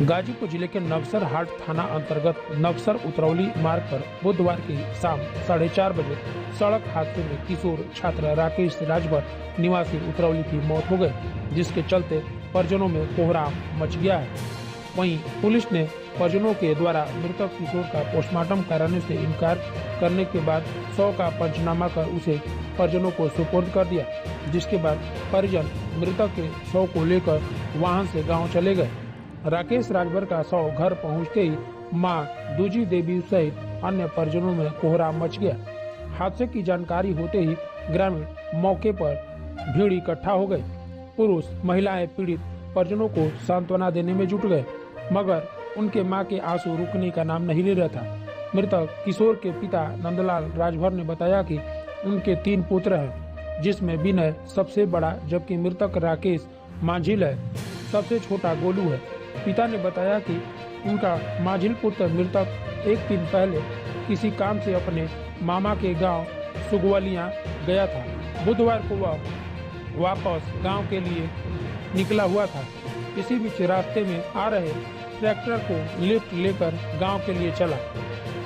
गाजीपुर जिले के नक्सर हाट थाना अंतर्गत नक्सर उतरौली मार्ग पर बुधवार की शाम 4:30 बजे सड़क हादसे में किशोर छात्र राकेश राजभर निवासी उतरौली की मौत हो गई, जिसके चलते परिजनों में कोहराम मच गया है। वहीं पुलिस ने परिजनों के द्वारा मृतक किशोर का पोस्टमार्टम कराने से इनकार करने के बाद शव का पंचनामा कर उसे परिजनों को सुपुर्द कर दिया, जिसके बाद परिजन मृतक के शव को लेकर वाहन से गांव चले गए। राकेश राजभर का शव घर पहुंचते ही मां दूजी देवी सहित अन्य परिजनों में कोहराम मच गया। हादसे की जानकारी होते ही ग्रामीण मौके पर भीड़ इकट्ठा हो गए। पुरुष महिलाएं पीड़ित परिजनों को सांत्वना देने में जुट गए, मगर उनके मां के आंसू रुकने का नाम नहीं ले रहा था। मृतक किशोर के पिता नंदलाल राजभर ने बताया कि उनके 3 पुत्र हैं, जिसमें विनय सबसे बड़ा, जबकि मृतक राकेश माझिल है, सबसे छोटा गोलू है। पिता ने बताया कि उनका माझिल पुत्र मृतक एक दिन पहले किसी काम से अपने मामा के गांव सुगवलिया गया था। बुधवार को वह वापस गांव के लिए निकला हुआ था। इसी बीच रास्ते में आ रहे ट्रैक्टर को लिफ्ट लेकर गांव के लिए चला।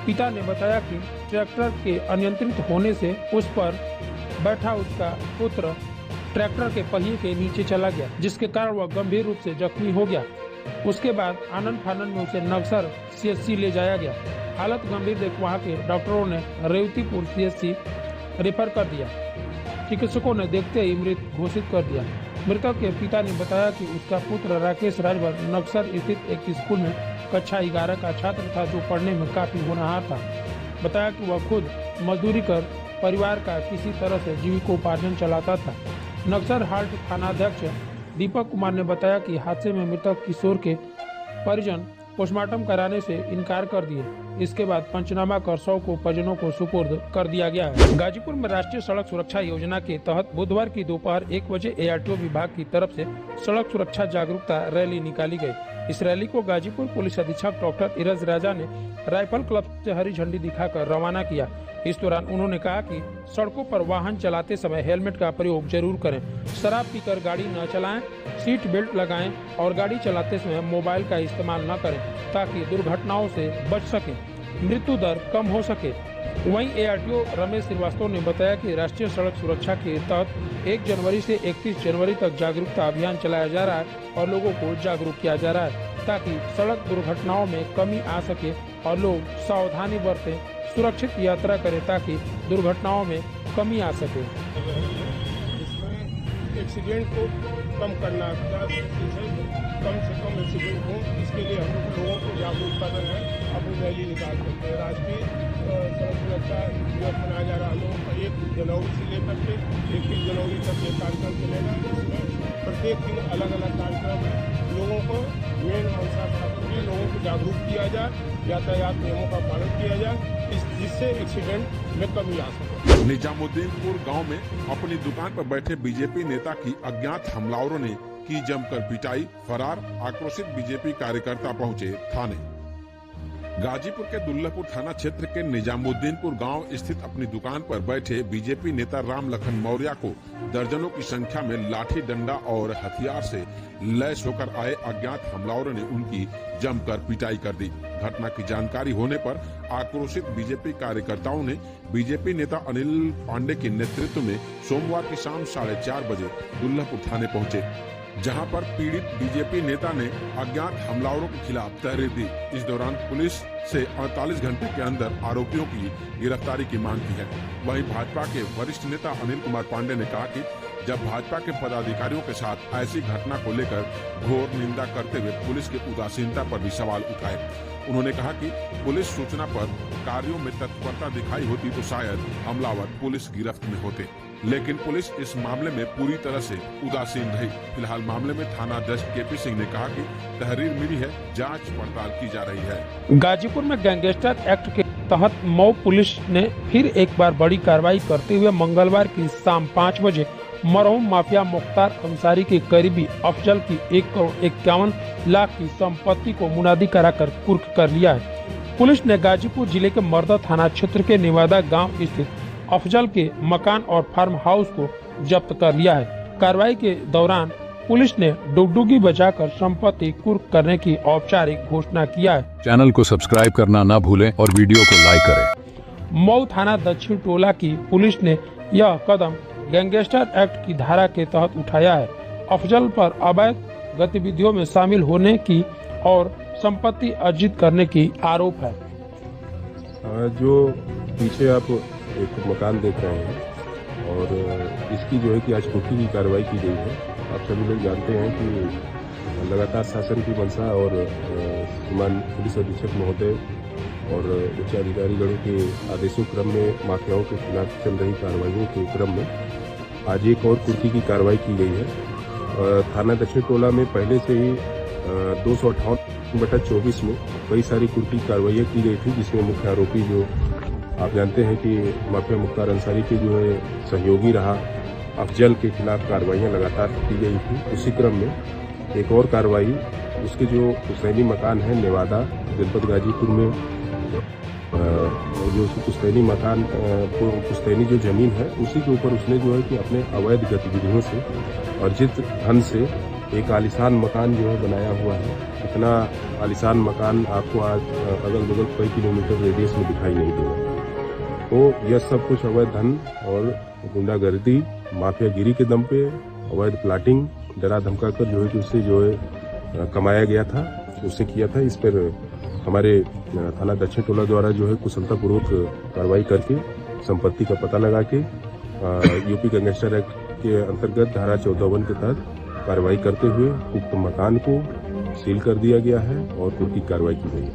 पिता ने बताया कि ट्रैक्टर के अनियंत्रित होने से उस पर बैठा उसका पुत्र ट्रैक्टर के पहिए के नीचे चला गया, जिसके कारण वह गंभीर रूप से जख्मी हो गया। उसके बाद आनंद फानन में उसे नक्सर सीएचसी ले जाया गया। हालत गंभीर देख वहां के डॉक्टरों ने रेवतीपुर सीएचसी रेफर कर दिया। चिकित्सकों ने देखते ही मृत घोषित कर दिया। मृतक के पिता ने बताया कि उसका पुत्र राकेश राजभर नक्सर स्थित एक स्कूल में कक्षा 11 का छात्र था, जो पढ़ने में काफी होनहार था। बताया कि वह खुद मजदूरी कर परिवार का किसी तरह से जीविकोपार्जन चलाता था। नक्सर हाट थानाध्यक्ष दीपक कुमार ने बताया कि हादसे में मृतक किशोर के परिजन पोस्टमार्टम कराने से इनकार कर दिए। इसके बाद पंचनामा कर शव को परिजनों को सुपुर्द कर दिया गया है। गाजीपुर में राष्ट्रीय सड़क सुरक्षा योजना के तहत बुधवार की दोपहर 1 बजे ARTO विभाग की तरफ से सड़क सुरक्षा जागरूकता रैली निकाली गई। इस रैली को गाजीपुर पुलिस अधीक्षक डॉक्टर इरज राजा ने राइफल क्लब से हरी झंडी दिखाकर रवाना किया। इस दौरान उन्होंने कहा कि सड़कों पर वाहन चलाते समय हेलमेट का प्रयोग जरूर करें, शराब पीकर गाड़ी न चलाएं, सीट बेल्ट लगाएं और गाड़ी चलाते समय मोबाइल का इस्तेमाल न करें, ताकि दुर्घटनाओं से बच सकें, मृत्यु दर कम हो सके। वहीं ARTO रमेश श्रीवास्तव ने बताया कि राष्ट्रीय सड़क सुरक्षा के तहत 1 जनवरी से 31 जनवरी तक जागरूकता अभियान चलाया जा रहा है और लोगों को जागरूक किया जा रहा है, ताकि सड़क दुर्घटनाओं में कमी आ सके और लोग सावधानी बरतें, सुरक्षित यात्रा करें, ताकि दुर्घटनाओं में कमी आ सके। एक्सीडेंट को कम करना, कम से कम एक्सीडेंट हो, इसके लिए हम लोगों को जागरूक कर रहे हैं। अब रैली निकाल सकते हैं। राष्ट्रीय सड़क सुरक्षा दिवस मनाया जा रहा है। हम लोगों का 1 जनवरी से लेकर के 21 जनवरी तक ये कार्यक्रम चलेगा। इसमें प्रत्येक दिन अलग अलग कार्यक्रम है। लोगों को मेन मंशा लोगों को जागरूक किया जाए, यातायात नियमों का पालन किया जाए, जिससे एक्सीडेंट में कमी आ सके। निजामुद्दीनपुर गांव में अपनी दुकान पर बैठे बीजेपी नेता की अज्ञात हमलावरों ने की जमकर पिटाई। फरार आक्रोशित बीजेपी कार्यकर्ता पहुंचे थाने। गाजीपुर के दुल्लभपुर थाना क्षेत्र के निजामुद्दीनपुर गांव स्थित अपनी दुकान पर बैठे बीजेपी नेता राम लखन मौर्य को दर्जनों की संख्या में लाठी डंडा और हथियार से लैस होकर आए अज्ञात हमलावरों ने उनकी जमकर पिटाई कर दी। घटना की जानकारी होने पर आक्रोशित बीजेपी कार्यकर्ताओं ने बीजेपी नेता अनिल पांडे के नेतृत्व में सोमवार की शाम 4:30 बजे दुल्लभपुर थाने पहुंचे, जहां पर पीड़ित बीजेपी नेता ने अज्ञात हमलावरों के खिलाफ तहरीर दी। इस दौरान पुलिस से 48 घंटे के अंदर आरोपियों की गिरफ्तारी की मांग की है। वहीं भाजपा के वरिष्ठ नेता अनिल कुमार पांडे ने कहा कि जब भाजपा के पदाधिकारियों के साथ ऐसी घटना को लेकर घोर निंदा करते हुए पुलिस की उदासीनता पर भी सवाल उठाए। उन्होंने कहा कि पुलिस सूचना पर कार्यों में तत्परता दिखाई होती तो शायद हमलावर पुलिस गिरफ्त में होते, लेकिन पुलिस इस मामले में पूरी तरह से उदासीन रही। फिलहाल मामले में थानाध्यक्ष KP सिंह ने कहा कि तहरीर मिली है, जांच पड़ताल की जा रही है। गाजीपुर में गैंगस्टर एक्ट के तहत मऊ पुलिस ने फिर एक बार बड़ी कार्रवाई करते हुए मंगलवार की शाम 5 बजे मरहूम माफिया मुख्तार अंसारी के करीबी अफजल की 1,51,00,000 की संपत्ति को मुनादी कराकर कुर्क कर लिया है। पुलिस ने गाजीपुर जिले के मर्दा थाना क्षेत्र के नेवादा गांव स्थित अफजल के मकान और फार्म हाउस को जब्त कर लिया है। कार्रवाई के दौरान पुलिस ने डुगडुगी बजाकर संपत्ति कुर्क करने की औपचारिक घोषणा किया है। चैनल को सब्सक्राइब करना ना भूलें और वीडियो को लाइक करें। मऊ थाना दक्षिण टोला की पुलिस ने यह कदम गैंगस्टर एक्ट की धारा के तहत उठाया है। अफजल पर अवैध गतिविधियों में शामिल होने की और संपत्ति अर्जित करने की आरोप है। जो पीछे आप एक मकान देख रहे हैं और इसकी जो है कि आज कुर्की की कार्रवाई की गई है। आप सभी लोग जानते हैं कि लगातार शासन की मंशा और श्रीमान पुलिस अधीक्षक महोदय और उच्च अधिकारीगणों के आदेशों क्रम में माफियाओं के खिलाफ चल रही कार्रवाइयों के क्रम में आज एक और कुर्की की कार्रवाई की गई है। थाना दक्षिण टोला में पहले से ही 258/24 में कई सारी कुर्की कार्रवाइयाँ की गई थी, जिसमें मुख्य आरोपी जो आप जानते हैं कि माफिया मुख्तार अंसारी के जो है सहयोगी रहा अफजल के खिलाफ कार्रवाइयाँ लगातार की गई थी। उसी क्रम में एक और कार्रवाई उसके जो पुश्तैनी मकान है नेवादा जनपद गाजीपुर में जो पुश्तैनी मकान पुश्तैनी जो जमीन है उसी के ऊपर उसने जो है कि अपने अवैध गतिविधियों से अर्जित धन से एक आलीशान मकान जो है बनाया हुआ है। इतना आलीशान मकान आपको आज अगल बगल कई किलोमीटर रेडियस में दिखाई नहीं देगा। तो यह सब कुछ अवैध धन और गुंडागर्दी माफियागिरी के दम पे अवैध प्लाटिंग डरा धमका कर जो है कि उससे जो है कमाया गया था, उसने किया था। इस पर हमारे थाना दक्षिण टोला द्वारा जो है कुशलतापूर्वक कार्रवाई करके संपत्ति का पता लगा के यूपी गैंगस्टर एक्ट के अंतर्गत धारा 54 के तहत कार्रवाई करते हुए उक्त मकान को सील कर दिया गया है और कुर्की कार्रवाई की गई है।